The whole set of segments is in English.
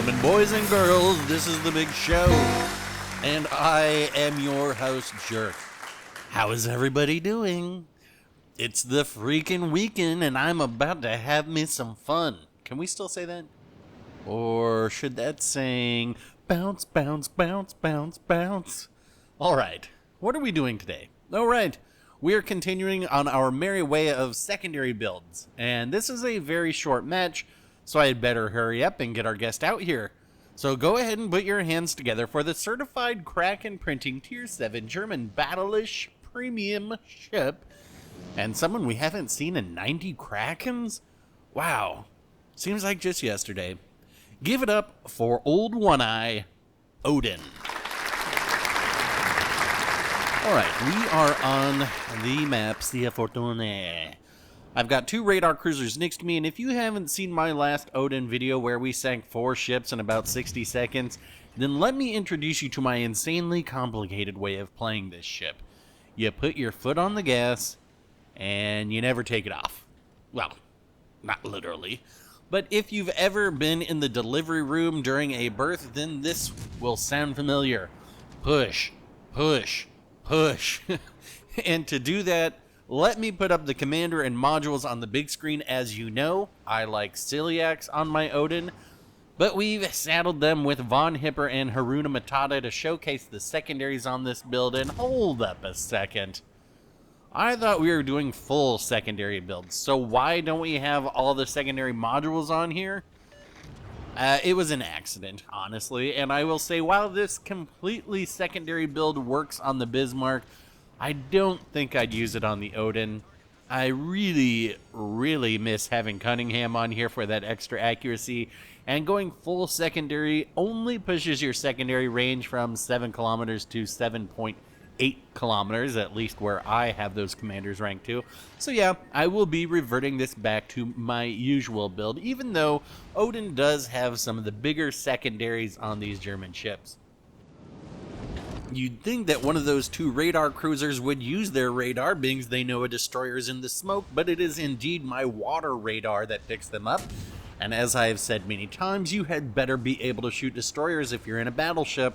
gentlemen, boys and girls, this is the big show, and I am your host, Jerk. How is everybody doing? It's the freaking weekend, and I'm about to have me some fun. Can we still say that? Or should that saying, bounce, bounce, bounce, bounce, bounce? Alright, what are we doing today? Alright, we are continuing on our merry way of secondary builds, and this is a very short match, so I had better hurry up and get our guest out here. So go ahead and put your hands together for the certified Kraken printing Tier 7 German Battleish premium ship, and someone we haven't seen in 90 Krakens? Wow, seems like just yesterday. Give it up for Old One-Eye, Odin. Alright, we are on the map Sia Fortune. I've got 2 radar cruisers next to me, and if you haven't seen my last Odin video where we sank 4 ships in about 60 seconds, then let me introduce you to my insanely complicated way of playing this ship. You put your foot on the gas, and you never take it off. Well, not literally. But if you've ever been in the delivery room during a birth, then this will sound familiar. Push, push, push. And to do that, let me put up the commander and modules on the big screen. As you know, I like celiacs on my Odin, but we've saddled them with Von Hipper and Haruna Matata to showcase the secondaries on this build. And hold up a second. I thought we were doing full secondary builds, so why don't we have all the secondary modules on here? It was an accident, honestly, and I will say while this completely secondary build works on the Bismarck, I don't think I'd use it on the Odin. I really, really miss having Cunningham on here for that extra accuracy, and going full secondary only pushes your secondary range from 7 kilometers to 7.8 kilometers, at least where I have those commanders ranked to. So yeah, I will be reverting this back to my usual build, even though Odin does have some of the bigger secondaries on these German ships. You'd think that one of those 2 radar cruisers would use their radar, being they know a destroyer is in the smoke, but it is indeed my water radar that picks them up. And as I have said many times, you had better be able to shoot destroyers if you're in a battleship.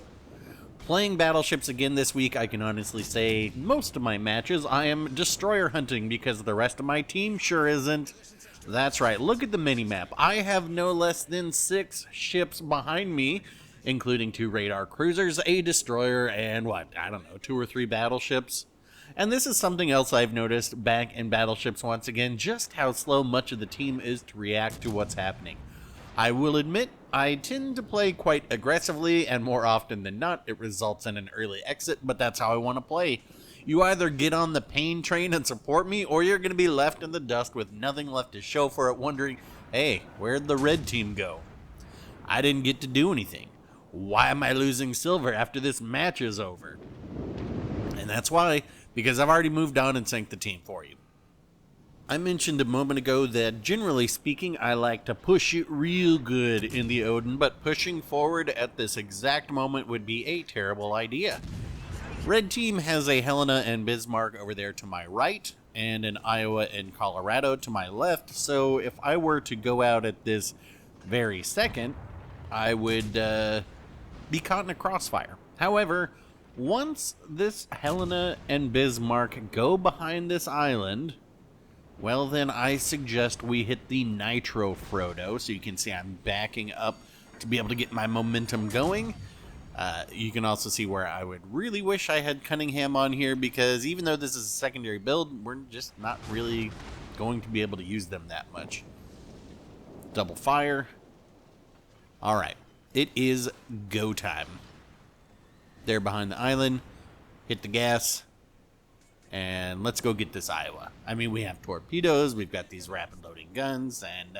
Playing battleships again this week, I can honestly say most of my matches I am destroyer hunting because the rest of my team sure isn't. That's right, look at the minimap. I have no less than 6 ships behind me, including 2 radar cruisers, a destroyer, and what, I don't know, 2 or 3 battleships. And this is something else I've noticed back in battleships once again, just how slow much of the team is to react to what's happening. I will admit, I tend to play quite aggressively, and more often than not, it results in an early exit, but that's how I want to play. You either get on the pain train and support me, or you're going to be left in the dust with nothing left to show for it, wondering, hey, where'd the red team go? I didn't get to do anything. Why am I losing silver after this match is over? And that's why, because I've already moved on and sank the team for you. I mentioned a moment ago that generally speaking I like to push it real good in the Odin, but pushing forward at this exact moment would be a terrible idea. Red team has a Helena and Bismarck over there to my right, and an Iowa and Colorado to my left, so if I were to go out at this very second, I would be caught in a crossfire. However, once this Helena and Bismarck go behind this island, well then I suggest we hit the Nitro Frodo, so you can see I'm backing up to be able to get my momentum going. You can also see where I would really wish I had Cunningham on here, because even though this is a secondary build, we're just not really going to be able to use them that much. Double fire. Alright, it is go time. There behind the island, hit the gas, and let's go get this Iowa. I mean, we have torpedoes, we've got these rapid loading guns, and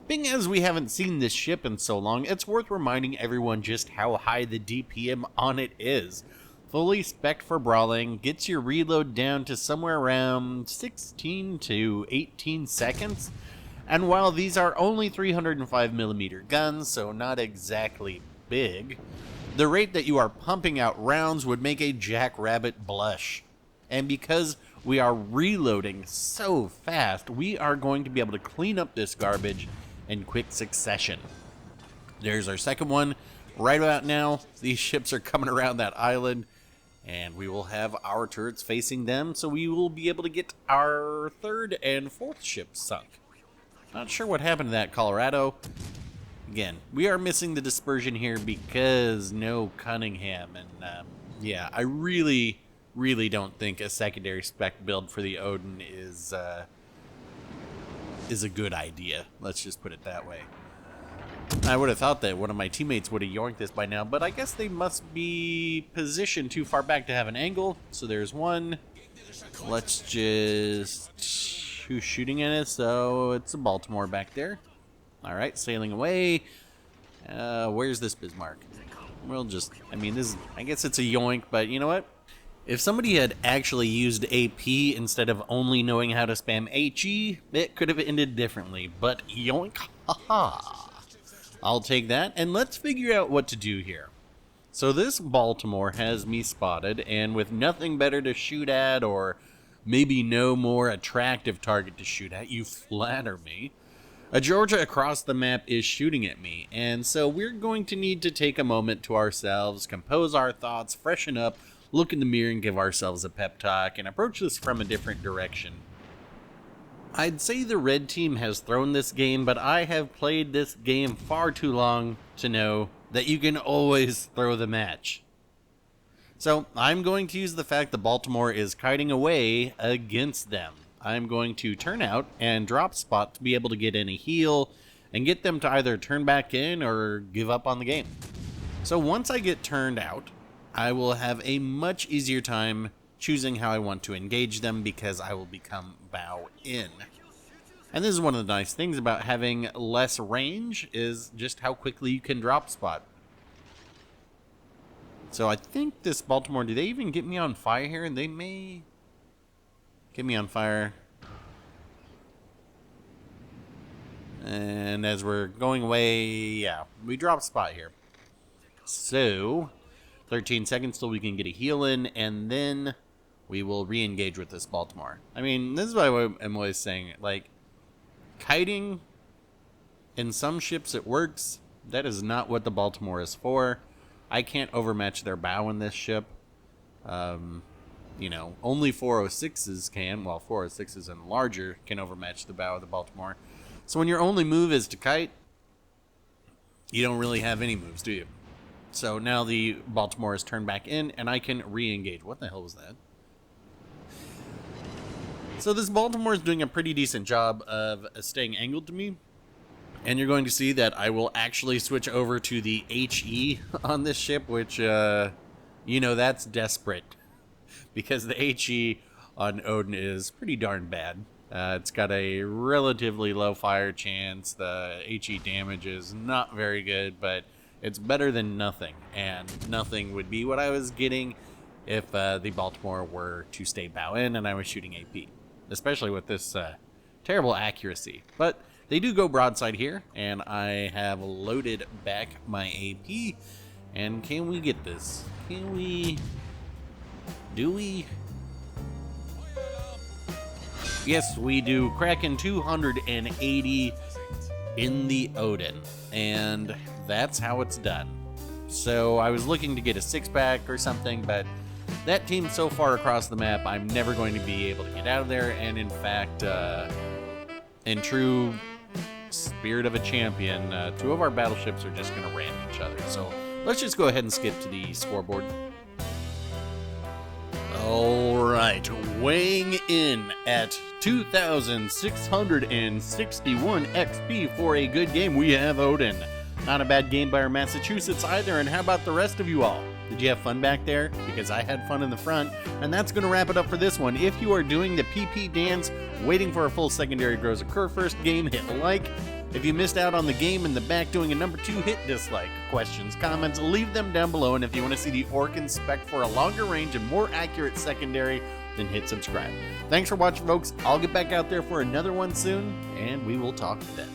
being as we haven't seen this ship in so long, it's worth reminding everyone just how high the DPM on it is. Fully spec'd for brawling, gets your reload down to somewhere around 16 to 18 seconds. And while these are only 305mm guns, so not exactly big, the rate that you are pumping out rounds would make a jackrabbit blush. And because we are reloading so fast, we are going to be able to clean up this garbage in quick succession. There's our second one. Right about now, these ships are coming around that island, and we will have our turrets facing them, so we will be able to get our third and fourth ship sunk. Not sure what happened to that Colorado. Again, we are missing the dispersion here because no Cunningham, and yeah, I really don't think a secondary spec build for the Odin is a good idea. Let's just put it that way. I would have thought that one of my teammates would have yoinked this by now, but I guess they must be positioned too far back to have an angle. So there's one. Let's just... Who's shooting at us? So it's a Baltimore back there. Alright, sailing away. Where's this Bismarck? We'll just... I mean, this is... I guess it's a yoink, but you know what? If somebody had actually used AP instead of only knowing how to spam HE, it could have ended differently. But yoink, haha. I'll take that, and let's figure out what to do here. So this Baltimore has me spotted, and with nothing better to shoot at, or maybe no more attractive target to shoot at, you flatter me, a Georgia across the map is shooting at me, and so we're going to need to take a moment to ourselves, compose our thoughts, freshen up, look in the mirror and give ourselves a pep talk, and approach this from a different direction. I'd say the red team has thrown this game, but I have played this game far too long to know that you can always throw the match. So I'm going to use the fact that Baltimore is kiting away against them. I'm going to turn out and drop spot to be able to get in a heal and get them to either turn back in or give up on the game. So once I get turned out, I will have a much easier time choosing how I want to engage them because I will become bow in. And this is one of the nice things about having less range is just how quickly you can drop spot. So I think this Baltimore, do they even get me on fire here? They may get me on fire. And as we're going away, yeah, we drop spot here. So 13 seconds till we can get a heal in, and then we will re-engage with this Baltimore. I mean, this is what I'm always saying. Like, kiting, in some ships it works. That is not what the Baltimore is for. I can't overmatch their bow in this ship. You know, only 406s can. Well, 406s and larger can overmatch the bow of the Baltimore. So when your only move is to kite, you don't really have any moves, do you? So now the Baltimore is turned back in, and I can re-engage. What the hell was that? So this Baltimore is doing a pretty decent job of staying angled to me. And you're going to see that I will actually switch over to the HE on this ship, which, you know, that's desperate. Because the HE on Odin is pretty darn bad. It's got a relatively low fire chance. The HE damage is not very good, but it's better than nothing. And nothing would be what I was getting if the Baltimore were to stay bow in and I was shooting AP. Especially with this terrible accuracy. But they do go broadside here, and I have loaded back my AP. And can we get this? Can we? Do we? Yes, we do. Kraken 280 in the Odin. And that's how it's done. So I was looking to get a 6-pack or something, but that team so far across the map, I'm never going to be able to get out of there. And in fact, in true spirit of a champion, 2 of our battleships are just going to ram each other. So let's just go ahead and skip to the scoreboard. Alright, weighing in at 2,661 XP for a good game, we have Odin. Not a bad game by our Massachusetts either, and how about the rest of you all? Did you have fun back there? Because I had fun in the front, and that's going to wrap it up for this one. If you are doing the PP dance, waiting for a full secondary grows occur first game, hit like. If you missed out on the game in the back doing a number 2, hit dislike. Questions, comments, leave them down below, and if you want to see the Orkin spec for a longer range and more accurate secondary, then hit subscribe. Thanks for watching, folks. I'll get back out there for another one soon, and we will talk then.